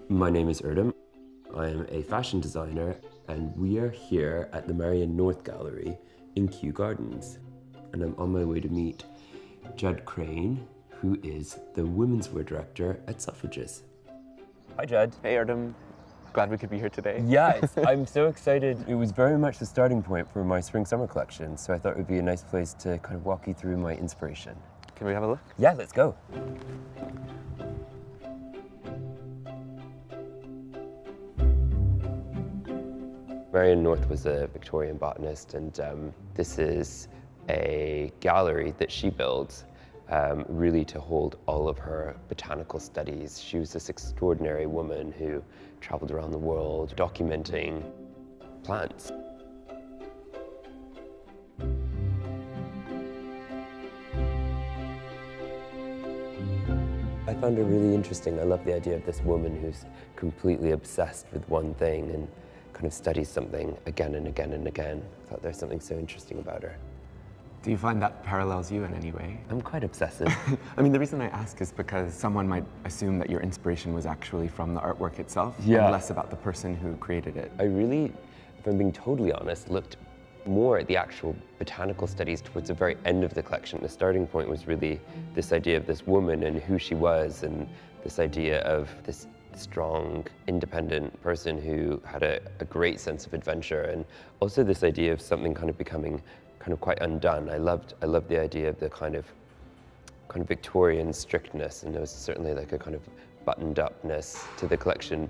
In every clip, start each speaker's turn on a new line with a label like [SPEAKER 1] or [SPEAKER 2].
[SPEAKER 1] My name is Erdem. I am a fashion designer, and we are here at the Marianne North Gallery in Kew Gardens. And I'm on my way to meet Judd Crane, who is the Womenswear director at Selfridges. Hi, Judd.
[SPEAKER 2] Hey, Erdem. Glad we could be here today.
[SPEAKER 1] Yes, I'm so excited. It was very much the starting point for my spring-summer collection, so I thought it would be a nice place to kind of walk you through my inspiration.
[SPEAKER 2] Can we have a look?
[SPEAKER 1] Yeah, let's go. Marianne North was a Victorian botanist, and this is a gallery that she built really to hold all of her botanical studies. She was this extraordinary woman who traveled around the world documenting plants. I found her really interesting. I love the idea of this woman who's completely obsessed with one thing and kind of studies something again and again and again. I thought there's something so interesting about her.
[SPEAKER 2] Do you find that parallels you in any way?
[SPEAKER 1] I'm quite obsessive.
[SPEAKER 2] I mean, the reason I ask is because someone might assume that your inspiration was actually from the artwork itself,
[SPEAKER 1] Yeah.
[SPEAKER 2] and less about the person who created it.
[SPEAKER 1] I really, if I'm being totally honest, looked more at the actual botanical studies towards the very end of the collection. The starting point was really this idea of this woman and who she was, and this idea of this strong, independent person who had a great sense of adventure, and also this idea of something kind of becoming kind of quite undone. I loved the idea of the kind of Victorian strictness, and there was certainly like a kind of buttoned upness to the collection,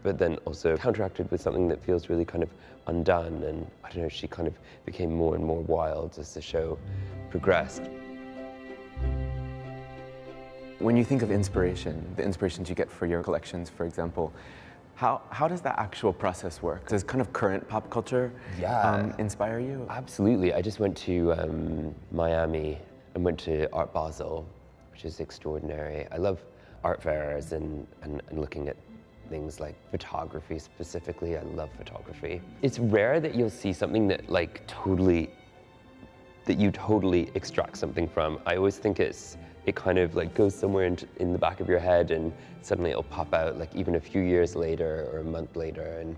[SPEAKER 1] but then also counteracted with something that feels really kind of undone. And I don't know, she kind of became more and more wild as the show progressed.
[SPEAKER 2] When you think of inspiration, the inspirations you get for your collections, for example, how does that actual process work? Does kind of current pop culture inspire you?
[SPEAKER 1] Absolutely. I just went to Miami and went to Art Basel, which is extraordinary. I love art fairs and looking at things like photography specifically. I love photography. It's rare that you'll see something that you totally extract something from. I always think it kind of like goes somewhere in the back of your head, and suddenly it'll pop out like even a few years later or a month later, and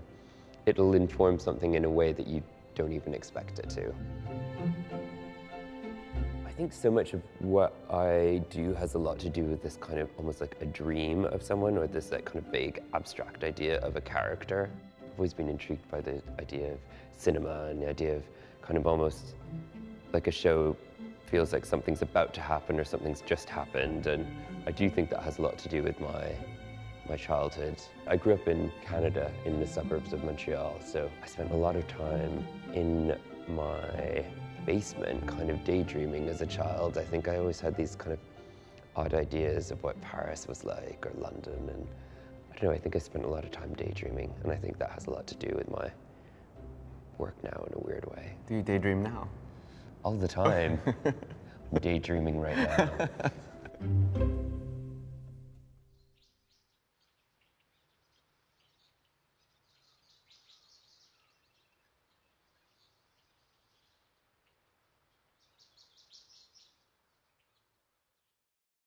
[SPEAKER 1] it'll inform something in a way that you don't even expect it to. I think so much of what I do has a lot to do with this kind of almost like a dream of someone, or this like kind of vague abstract idea of a character. I've always been intrigued by the idea of cinema and the idea of kind of almost like a show feels like something's about to happen or something's just happened, and I do think that has a lot to do with my childhood. I grew up in Canada in the suburbs of Montreal, so I spent a lot of time in my basement kind of daydreaming as a child. I think I always had these kind of odd ideas of what Paris was like or London, and I don't know, I think I spent a lot of time daydreaming, and I think that has a lot to do with my work now in a weird way.
[SPEAKER 2] Do you daydream now?
[SPEAKER 1] All the time. I'm daydreaming right now.